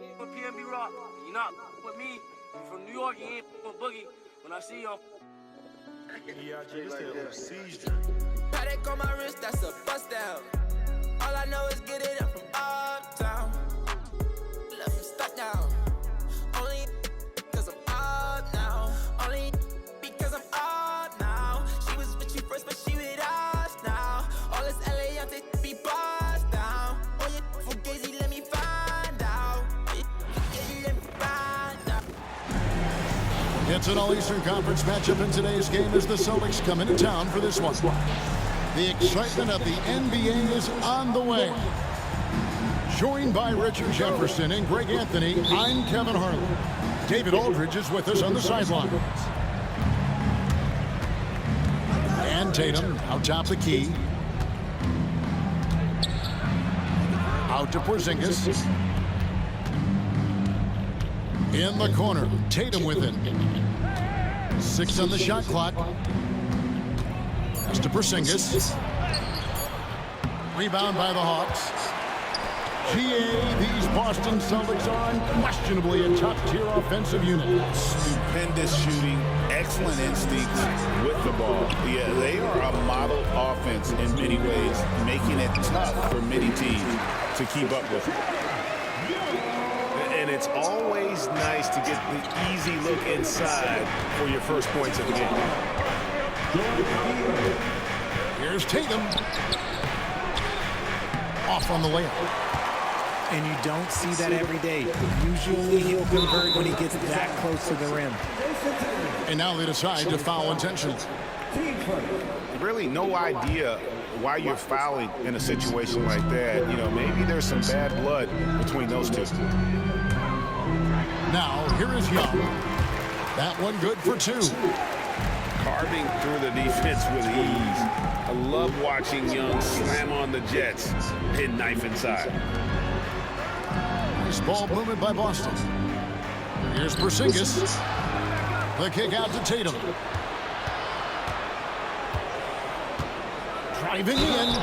ain't with PNB Rock, you're not with me. You from New York, you ain't with Boogie. When I see you, Paddock on my wrist, that's a bust down. All I know is get it up from uptown. Left him stuck down. Only because I'm up now. Only because I'm up now. She was with you first, but she with us now. All this LA out there be bust down. Oh, yeah, Fugazi, let me find out. Oh, yeah, Fugazi, let me find out. It's an All-Eastern Conference matchup in today's game as the Celtics come into town for this one. The excitement of the NBA is on the way. Joined by Richard Jefferson and Greg Anthony, I'm Kevin Harlan. David Aldridge is with us on the sideline. And Tatum out top the key. Out to Porzingis. In the corner, Tatum with it. 6 on the shot clock. Pass to Porzingis. Rebound by the Hawks. These Boston Celtics are unquestionably a top-tier offensive unit. Stupendous shooting, excellent instincts with the ball. Yeah, they are a model offense in many ways, making it tough for many teams to keep up with. And it's always nice to get the easy look inside for your first points of the game. Here's Tatum. Off on the layup. And you don't see that every day. Usually he'll convert when he gets that close to the rim. And now they decide to foul intentionally. Really no idea why you're fouling in a situation like that. You know, maybe there's some bad blood between those two. Now, here is Young. That one good for 2. Carving through the defense with ease. I love watching Young slam on the Jets, pin knife inside. Nice ball movement by Boston. Here's Porzingis. The kick out to Tatum. Driving in.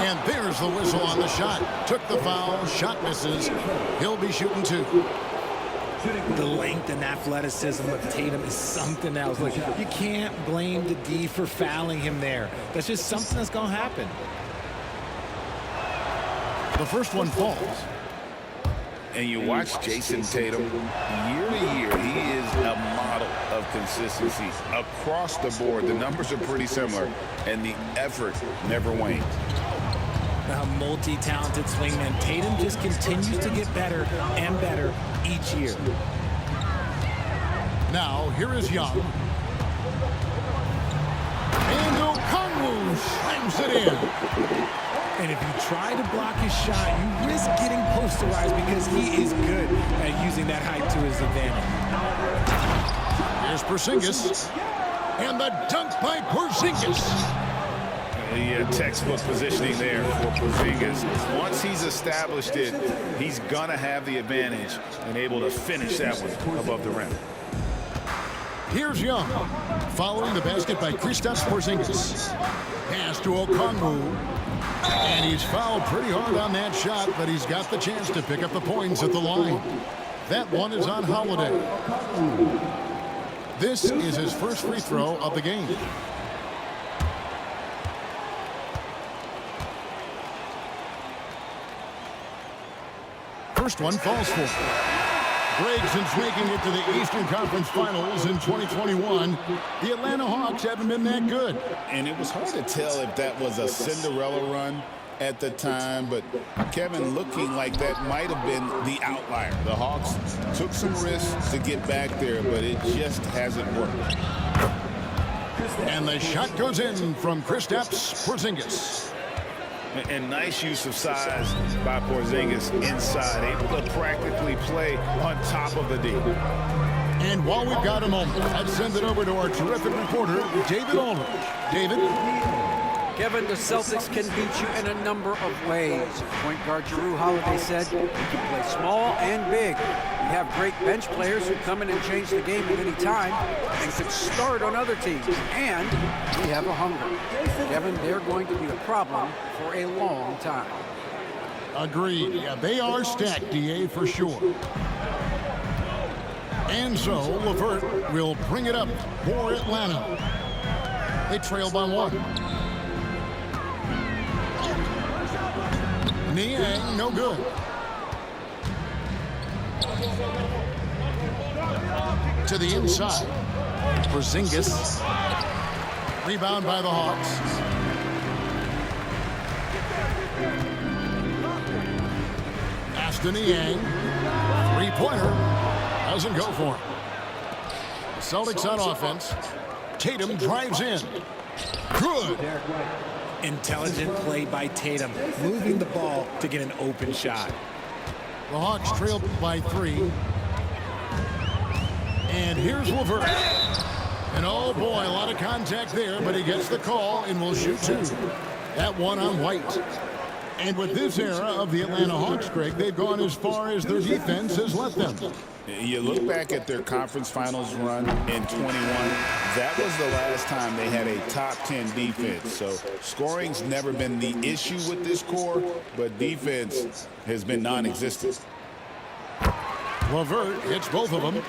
And there's the whistle on the shot. Took the foul. Shot misses. He'll be shooting 2. The length and athleticism of Tatum is something else. Like, you can't blame the D for fouling him there. That's just something that's going to happen. The first one falls. And you watch Jason Tatum, year to year, he is a model of consistency. Across the board, the numbers are pretty similar, and the effort never wanes. A multi-talented swingman. Tatum just continues to get better and better each year. Now, here is Young. And Okongwu slams it in. And if you try to block his shot, you risk getting posterized because he is good at using that height to his advantage. Here's Porzingis. And the dunk by Porzingis. Yeah, textbook positioning there for Porzingis. Once he's established it, he's going to have the advantage and able to finish that one above the rim. Here's Young. Following the basket by Kristaps Porzingis. Pass to Okongwu. And he's fouled pretty hard on that shot, but he's got the chance to pick up the points at the line. That one is on Holiday. This is his first free throw of the game. First one falls for. Greg, since making it to the Eastern Conference Finals in 2021, the Atlanta Hawks haven't been that good. And it was hard to tell if that was a Cinderella run at the time, but Kevin, looking like that might have been the outlier. The Hawks took some risks to get back there, but it just hasn't worked. And the shot goes in from Kristaps Porzingis. And nice use of size by Porzingis inside, able to practically play on top of the D. And while we've got a moment, let's send it over to our terrific reporter, David Aldridge. David? Kevin, the Celtics can beat you in a number of ways. Point guard Jrue Holiday said you can play small and big. You have great bench players who come in and change the game at any time and could start on other teams. And we have a hunger. Kevin, they're going to be a problem for a long time. Agreed. Yeah, they are stacked, DA, for sure. And so, LeVert will bring it up for Atlanta. They trail by 1. Niang, no good. To the inside. Porzingis. Rebound by the Hawks. Ashton Niang. Three-pointer. Doesn't go for him. The Celtics on offense. Tatum drives in. Good. Intelligent play by Tatum, moving the ball to get an open shot. The Hawks trailed by 3. And here's LeVert. And oh boy, a lot of contact there, but he gets the call and will shoot 2. That one on White. And with this era of the Atlanta Hawks, Greg, they've gone as far as their defense has let them. You look back at their conference finals run in 21, that was the last time they had a top 10 defense. So scoring's never been the issue with this core, but defense has been non-existent. LeVert hits both of them.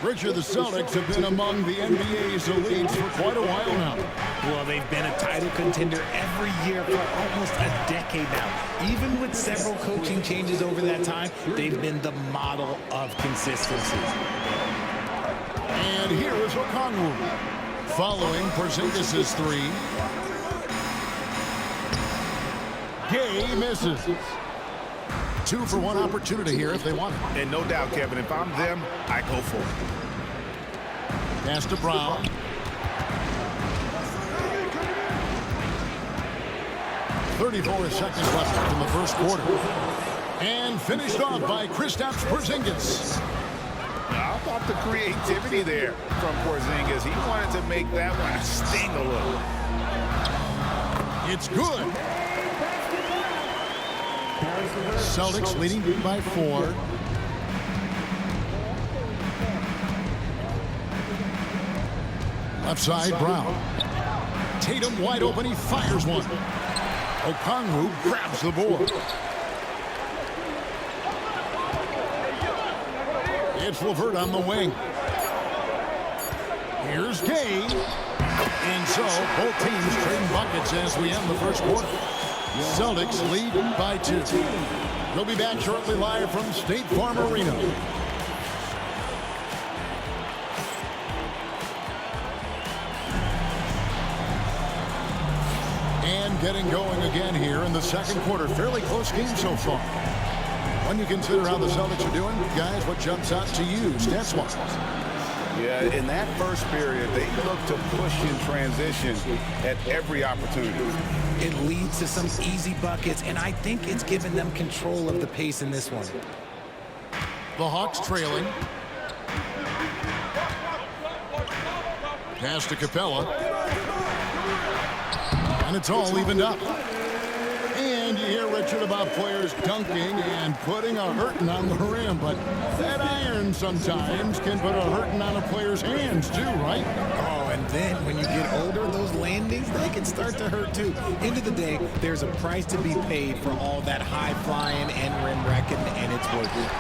Richard, the Celtics have been among the NBA's elites for quite a while now. Well, they've been a title contender every year for almost a decade now. Even with several coaching changes over that time, they've been the model of consistency. And here is Okongwu. Following Porzingis' 3. Gay misses. 2 for 1 opportunity here if they want it. And no doubt, Kevin, if I'm them, I go for it. Pass to Brown. .34 seconds left in the first quarter. And finished off by Kristaps Porzingis. How about the creativity there from Porzingis? He wanted to make that one sting a little. It's good. Celtics leading by 4. Left side, Brown. Tatum wide open. He fires one. Okongwu grabs the board. It's LeVert on the wing. Here's Gay. And so both teams trading buckets as we end the first quarter. Celtics lead by 2. We'll be back shortly live from State Farm Arena. And getting going again here in the second quarter. Fairly close game so far. When you consider how the Celtics are doing, guys, what jumps out to you stats-wise? Yeah, in that first period, they look to push in transition at every opportunity. It leads to some easy buckets, and I think it's given them control of the pace in this one. The Hawks trailing. Pass to Capella. And it's all evened up. And you hear, Richard, about players dunking and putting a hurting on the rim, but that iron sometimes can put a hurting on a player's hands too, right? Oh, and then when you get older, those landings, they can start to hurt too. End of the day, there's a price to be paid for all that high flying and rim wrecking, and it's worth it.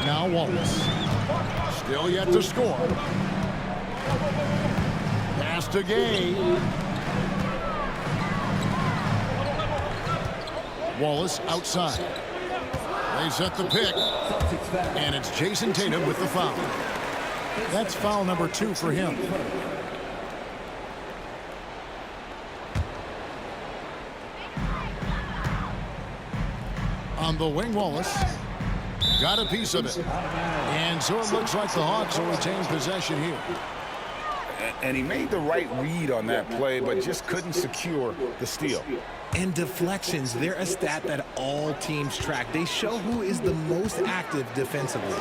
Now Wallace. Still yet to score. Pass to Gay. Wallace outside. They set the pick. And it's Jason Tatum with the foul. That's foul number 2 for him. On the wing, Wallace. Got a piece of it. And so it looks like the Hawks will retain possession here. And he made the right read on that play, but just couldn't secure the steal. And deflections, they're a stat that all teams track. They show who is the most active defensively.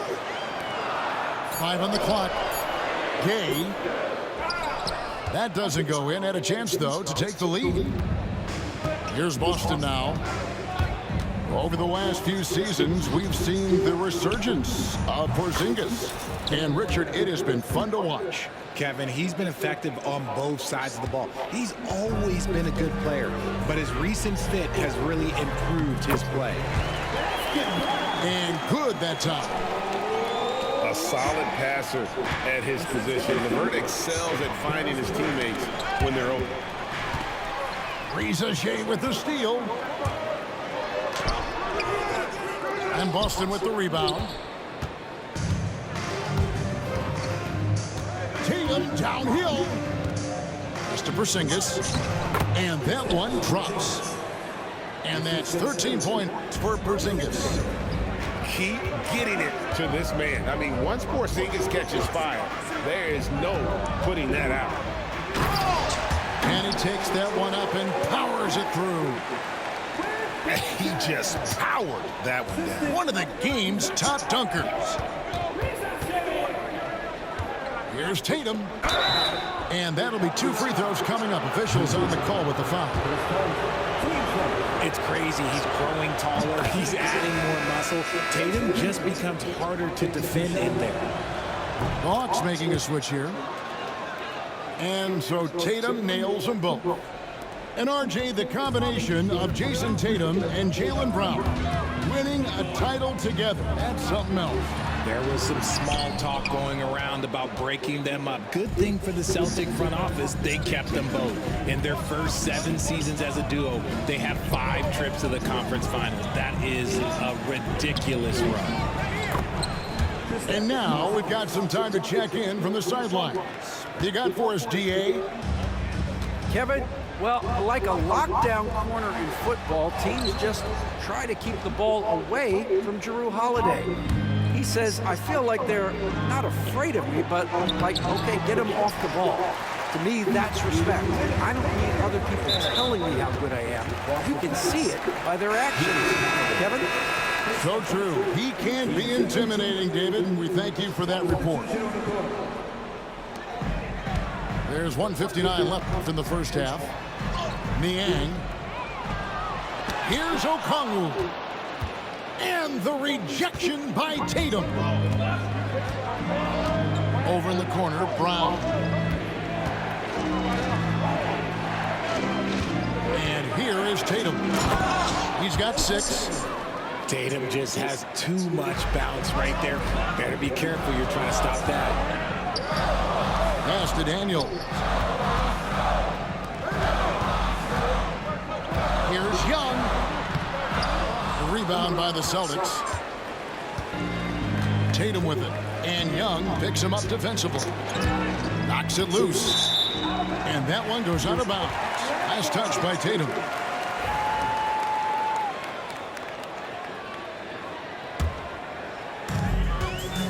5 on the clock. Gay. That doesn't go in. Had a chance, though, to take the lead. Here's Boston now. Over the last few seasons, we've seen the resurgence of Porzingis. And, Richard, it has been fun to watch. Kevin, he's been effective on both sides of the ball. He's always been a good player, but his recent fit has really improved his play. And good that time. A solid passer at his position. LeVert excels at finding his teammates when they're open. Ricochet with the steal. And Boston with the rebound. Tatum downhill. Mr. Porzingis. And that one drops. And that's 13 points for Porzingis. Keep getting it to this man. I mean, once Porzingis catches fire, there is no putting that out. And he takes that one up and powers it through. He just powered that one down. One of the game's top dunkers. Here's Tatum. And that'll be 2 free throws coming up. Officials on the call with the foul. It's crazy. He's growing taller. He's adding more muscle. Tatum just becomes harder to defend in there. The Hawks making a switch here. And so Tatum nails them both. And RJ, the combination of Jason Tatum and Jaylen Brown winning a title together. That's something else. There was some small talk going around about breaking them up. Good thing for the Celtic front office, they kept them both. In their first 7 seasons as a duo, they have 5 trips to the conference finals. That is a ridiculous run. And now we've got some time to check in from the sidelines. You got for us, DA? Kevin, well, like a lockdown corner in football, teams just try to keep the ball away from Jrue Holiday. He says, I feel like they're not afraid of me, but like, okay, get him off the ball. To me, that's respect. I don't need other people telling me how good I am. You can see it by their actions. Kevin? So true. He can be intimidating, David, and we thank you for that report. There's 1:59 left in the first half. Niang. Here's Okongwu. And the rejection by Tatum. Over in the corner, Brown. And here is Tatum. He's got 6. Tatum just has too much bounce right there. Better be careful. You're trying to stop that. Pass to Daniel. Here's Young. The rebound by the Celtics. Tatum with it. And Young picks him up defensively. Knocks it loose. And that one goes out of bounds. Nice touch by Tatum.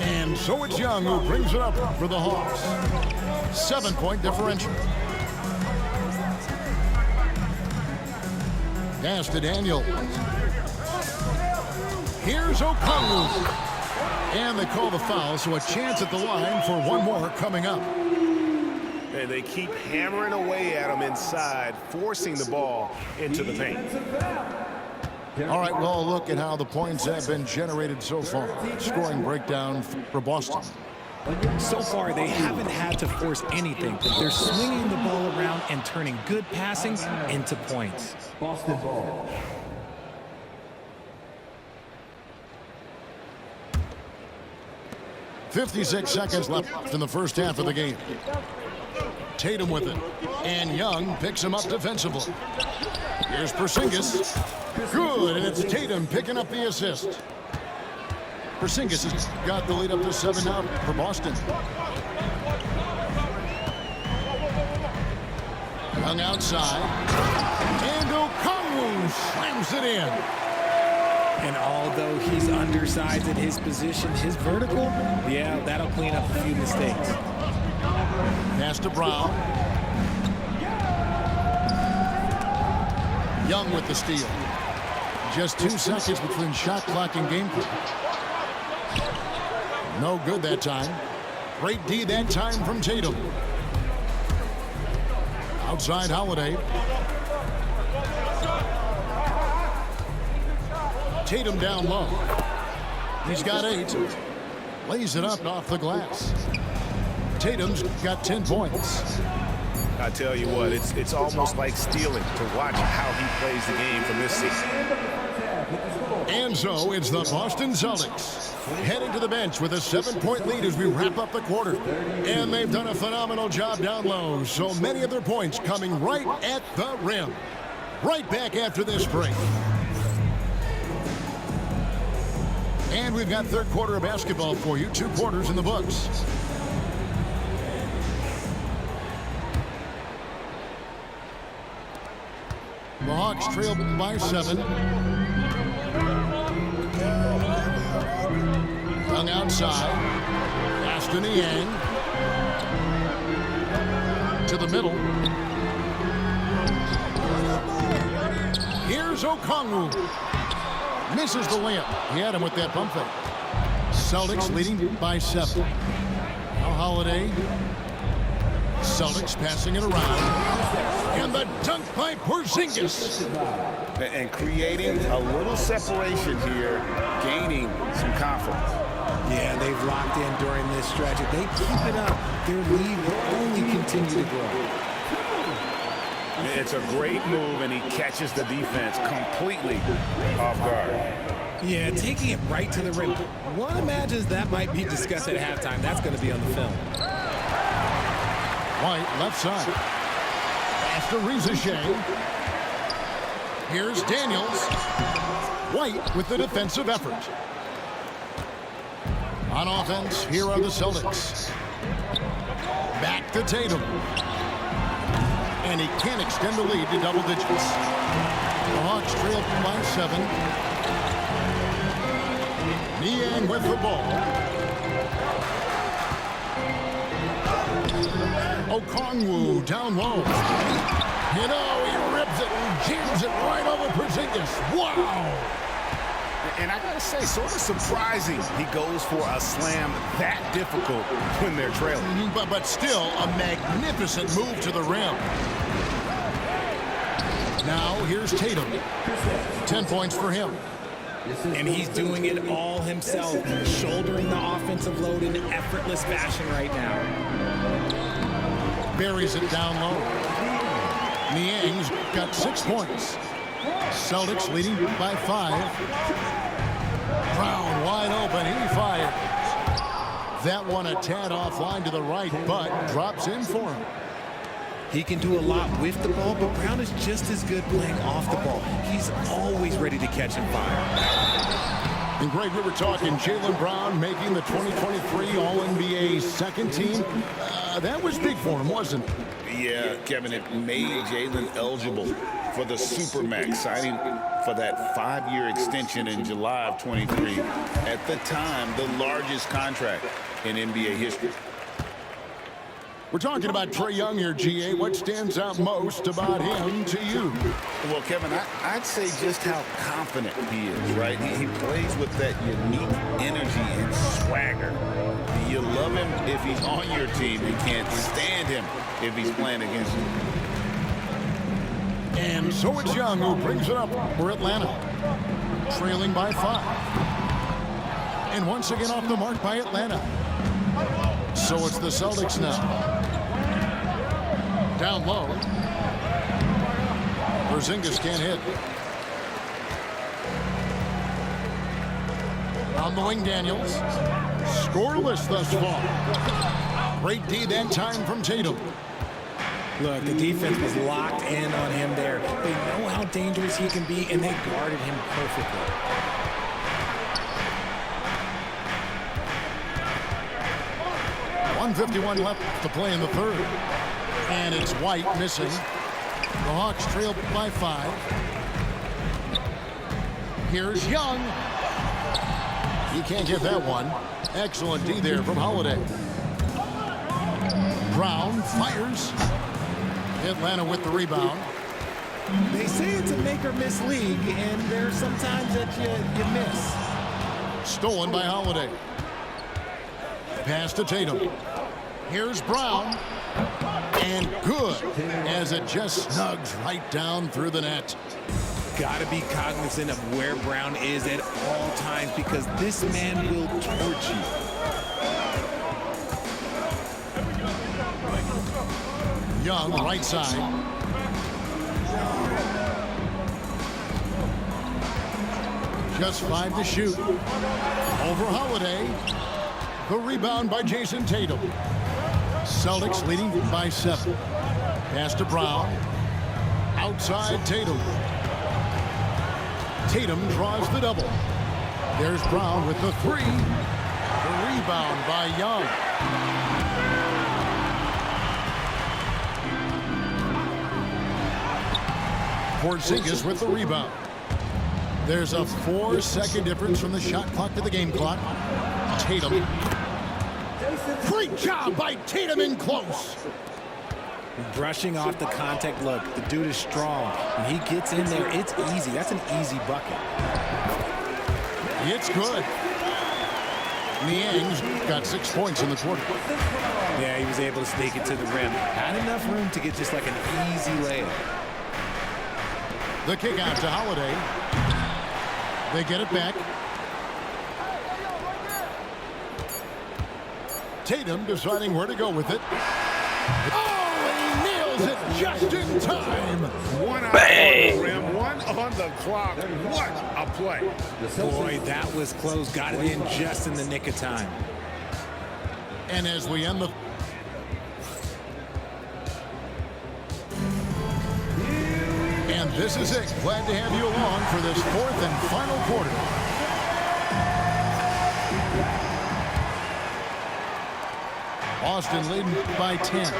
And so it's Young who brings it up for the Hawks. 7-point differential. Pass to Daniel. Here's Okongwu. And they call the foul, so a chance at the line for one more coming up. And they keep hammering away at him inside, forcing the ball into the paint. All right, well, look at how the points have been generated so far. Scoring breakdown for Boston. So far, they haven't had to force anything. They're swinging the ball around and turning good passing into points. Boston ball. .56 seconds left in the first half of the game. Tatum with it. And Young picks him up defensively. Here's Porzingis. Good, and it's Tatum picking up the assist. Porzingis has got the lead up to 7 now for Boston. Young outside. And Okongwu slams it in. And although he's undersized in his position, his vertical, yeah, that'll clean up a few mistakes. Pass to Brown. Young with the steal. Just 2 seconds between shot clock and game clock. No good that time. Great D that time from Tatum. Outside Holiday. Tatum down low. He's got 8. Lays it up off the glass. Tatum's got 10 points. I tell you what, it's almost like stealing to watch how he plays the game from this season. And so it's the Boston Celtics heading to the bench with a 7-point lead as we wrap up the quarter. And they've done a phenomenal job down low. So many of their points coming right at the rim. Right back after this break. And we've got third quarter of basketball for you. 2 quarters in the books. The Hawks trail by 7. Young outside. Pass to Niang. To the middle. Here's Okongwu. Misses the layup. He had him with that pump fake. Celtics leading by 7. Now Holiday. Celtics passing it around. And the dunk by Porzingis. And creating a little separation here, gaining some confidence. Yeah, they've locked in during this stretch. If they keep it up, their lead will only continue to grow. It's a great move, and he catches the defense completely off guard. Yeah, taking it right to the rim. One imagines that might be discussed at halftime. That's going to be on the film. White, left side. Pass to Rizachet. Here's Daniels. White with the defensive effort. On offense, here are the Celtics. Back to Tatum. And he can't extend the lead to double digits. The Hawks trail by 7. Niang with the ball. Okongwu down low. You know, he rips it and jams it right over Porzingis. Wow! And I gotta say, sort of surprising he goes for a slam that difficult when they're trailing. But still, a magnificent move to the rim. Now, here's Tatum. 10 points for him. And he's doing it all himself, shouldering the offensive load in effortless fashion right now. Buries it down low. Niang's got 6 points. Celtics leading by 5. Brown wide open. He fires. That one a tad offline to the right, but drops in for him. He can do a lot with the ball, but Brown is just as good playing off the ball. He's always ready to catch and fire. And Greg, we were talking Jaylen Brown making the 2023 All-NBA second team. That was big for him, wasn't it? Yeah, Kevin, it made Jaylen eligible for the Supermax, signing for that 5-year extension in July of 23. At the time, the largest contract in NBA history. We're talking about Trae Young here, GA. What stands out most about him to you? Well, Kevin, I'd say just how confident he is, right? He plays with that unique energy and swagger. You love him if he's on your team. You can't stand him if he's playing against you. And so it's Young who brings it up for Atlanta. Trailing by 5. And once again off the mark by Atlanta. So it's the Celtics now. Down low. Porzingis can't hit. On the wing, Daniels. Scoreless thus far. Great D that time from Tatum. Look, the defense was locked in on him there. They know how dangerous he can be, and they guarded him perfectly. .151 left to play in the third. And it's White missing. The Hawks trail by 5. Here's Young. He can't get that one. Excellent D there from Holiday. Brown fires. Atlanta with the rebound. They say it's a make or miss league, and there's sometimes that you miss. Stolen by Holiday. Pass to Tatum. Here's Brown. And good as it just snugs right down through the net. got to be cognizant of where Brown is at all times because this man will torch you. Young, right side. Just 5 to shoot. Over Holiday. The rebound by Jason Tatum. Celtics leading by 7. Pass to Brown. Outside Tatum. Tatum draws the double. There's Brown with the 3. The rebound by Young. Porzingis with the rebound. There's a 4-second difference from the shot clock to the game clock. Tatum. Great job by Tatum in close. Brushing off the contact look. The dude is strong. When he gets in there, it's easy. That's an easy bucket. It's good. Niang's got 6 points in the quarter. Yeah, he was able to sneak it to the rim. Had enough room to get just like an easy layup. The kick out to Holiday. They get it back. Tatum deciding where to go with it. Oh, he nails it just in time. One out on the rim, one on the clock. What a play. Boy, that was close. Got it in just in the nick of time. And as we end the... And this is it. Glad to have you along for this 4th and final quarter. Boston leading by 10.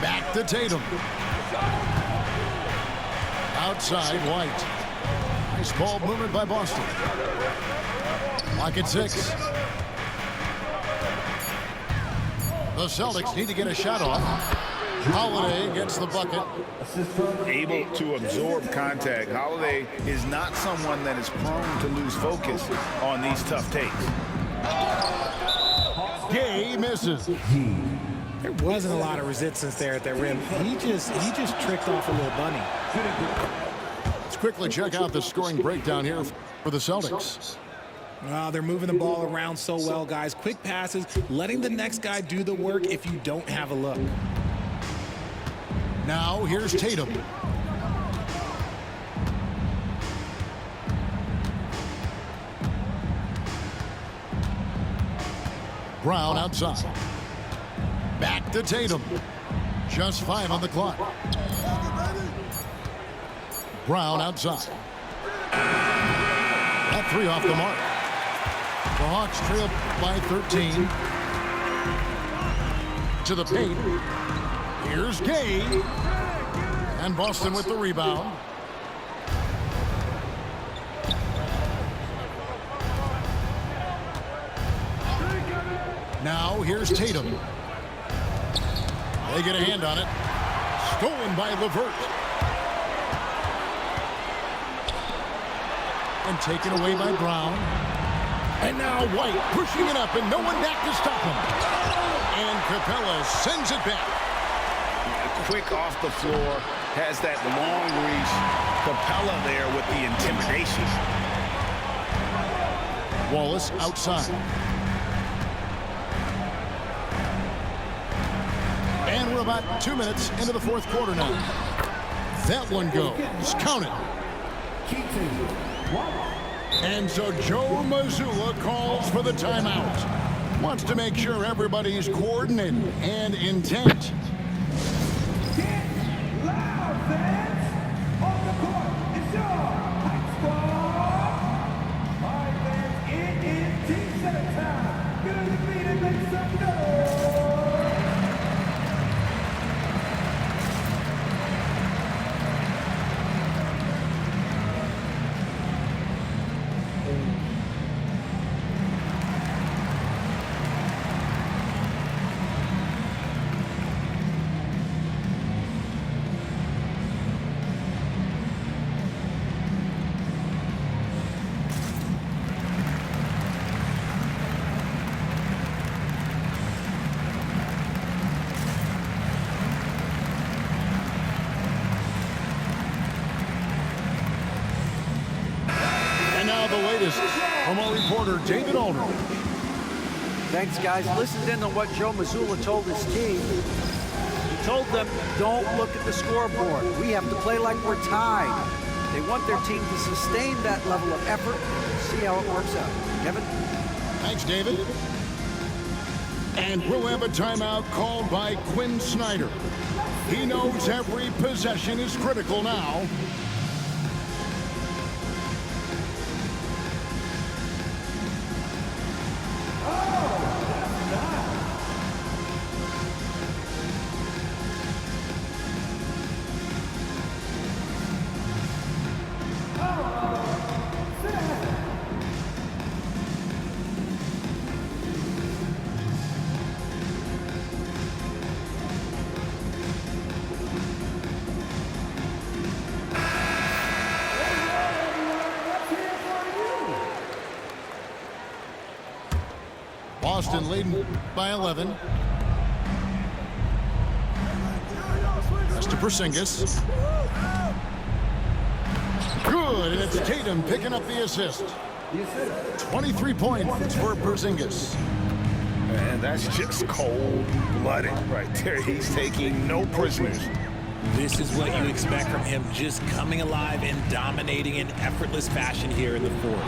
Back to Tatum. Outside White. Nice ball movement by Boston. Clock at 6. The Celtics need to get a shot off. Holiday gets the bucket. Able to absorb contact. Holiday is not someone that is prone to lose focus on these tough takes. Gay misses. There wasn't a lot of resistance there at that rim. He just tricked off a little bunny. Let's quickly check out the scoring breakdown here for the Celtics. Well, they're moving the ball around so well, guys. Quick passes, letting the next guy do the work if you don't have a look. Now here's Tatum. Brown outside. Back to Tatum. Just 5 on the clock. Brown outside. That 3 off the mark. The Hawks trail by 13. To the paint. Here's Gay. And Boston with the rebound. Now here's Tatum. They get a hand on it. Stolen by LeVert. And taken away by Brown. And now White pushing it up and no one back to stop him. And Capella sends it back. Quick off the floor, has that long reach. Capella there with the intimidation. Wallace outside. And we're about 2 minutes into the 4th quarter now. That one goes. Count it. And so Joe Mazzulla calls for the timeout. Wants to make sure everybody's coordinated and intent. the latest from our reporter, David Aldridge. Thanks, guys. Listened in on what Joe Mazzulla told his team. He told them, don't look at the scoreboard. We have to play like we're tied. They want their team to sustain that level of effort. See how it works out. Kevin? Thanks, David. And we'll have a timeout called by Quinn Snyder. He knows every possession is critical now. Boston leading by 11. That's to Porzingis. Good, and it's Tatum picking up the assist. 23 points for Porzingis. And that's just cold-blooded right there. He's taking no prisoners. This is what you expect from him, just coming alive and dominating in effortless fashion here in the fourth.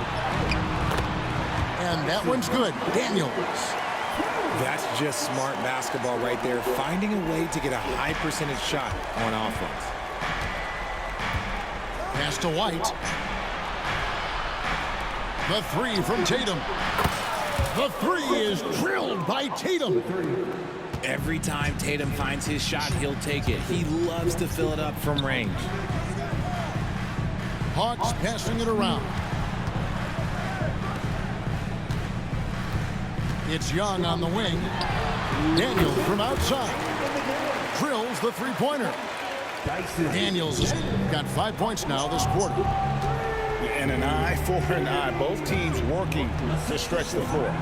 And that one's good. Daniels. That's just smart basketball right there, finding a way to get a high percentage shot on offense. Pass to White. The three from Tatum. The three is drilled by Tatum. Every time Tatum finds his shot, he'll take it. He loves to fill it up from range. Hawks passing it around. It's Young on the wing. Daniels from outside. Drills the three-pointer. Daniels has got 5 points now this quarter. And an eye for an eye. Both teams working to stretch the floor.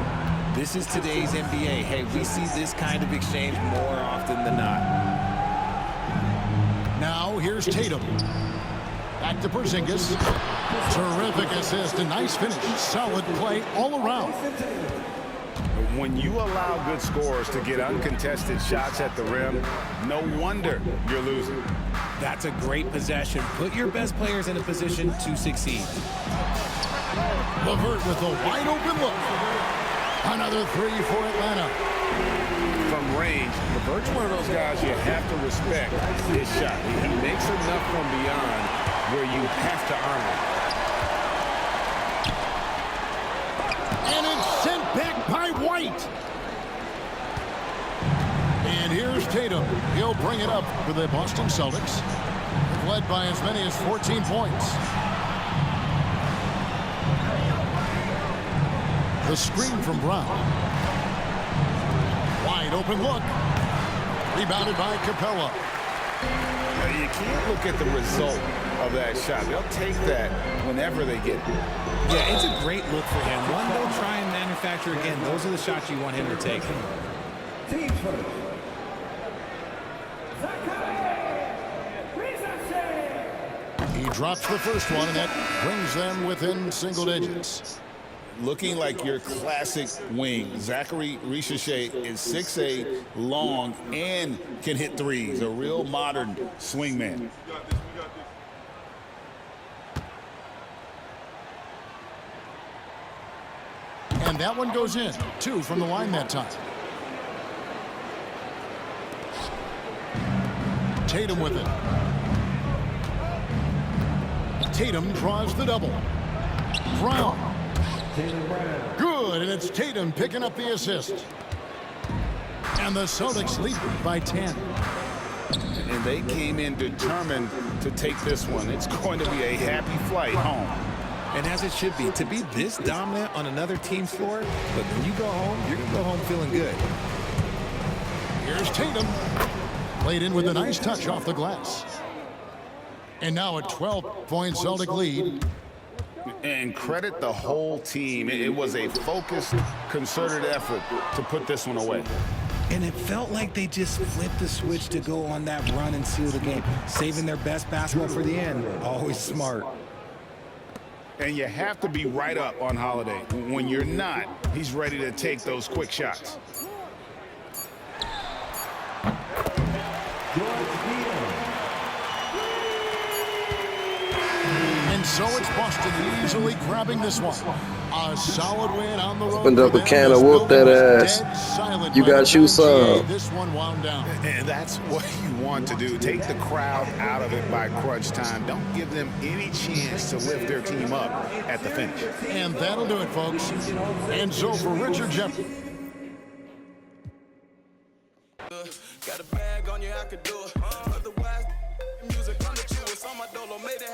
This is today's NBA. Hey, we see this kind of exchange more often than not. Now here's Tatum. Back to Porzingis. Terrific assist, a nice finish. Solid play all around. When you allow good scorers to get uncontested shots at the rim, no wonder you're losing. That's a great possession. Put your best players in a position to succeed. LeVert with a wide open look. Another three for Atlanta. From range, LeVert's one of those guys you have to respect his shot. He makes enough from beyond where you have to earn it. And it's sent back by White. And here's Tatum. He'll bring it up for the Boston Celtics. Led by as many as 14 points. The screen from Brown. Wide open look. Rebounded by Capella. Now, you can't look at the result of that shot. They'll take that whenever they get it. Yeah, it's a great look for him. One they'll try and manufacture again. Those are the shots you want him to take. He drops the first one, and that brings them within single digits. Looking like your classic wing. Zachary Richichet is 6'8", long, and can hit threes. A real modern swingman. And that one goes in. 2 from the line that time. Tatum with it. Tatum draws the double. Brown. Good, and it's Tatum picking up the assist. And the Celtics lead by 10. And they came in determined to take this one. It's going to be a happy flight home. And as it should be, to be this dominant on another team's floor, but when you go home, you're going to go home feeling good. Here's Tatum. Played in with a nice touch off the glass. And now a 12-point Celtic lead. And credit the whole team. It was a focused, concerted effort to put this one away. And it felt like they just flipped the switch to go on that run and seal the game. Saving their best basketball for the end. Always smart. And you have to be right up on Holiday. When you're not, he's ready to take those quick shots. And so it's Boston easily grabbing this one. A solid win on the road. Opened up a can of whoop that ass. You got shoes up. This one wound down. And that's what you want to do. Take the crowd out of it by crunch time. Don't give them any chance to lift their team up at the finish. And that'll do it, folks. And so for Richard Jeffrey. Got a bag on you, I could do it. Otherwise, music on the chew, it's on my dolo, made it.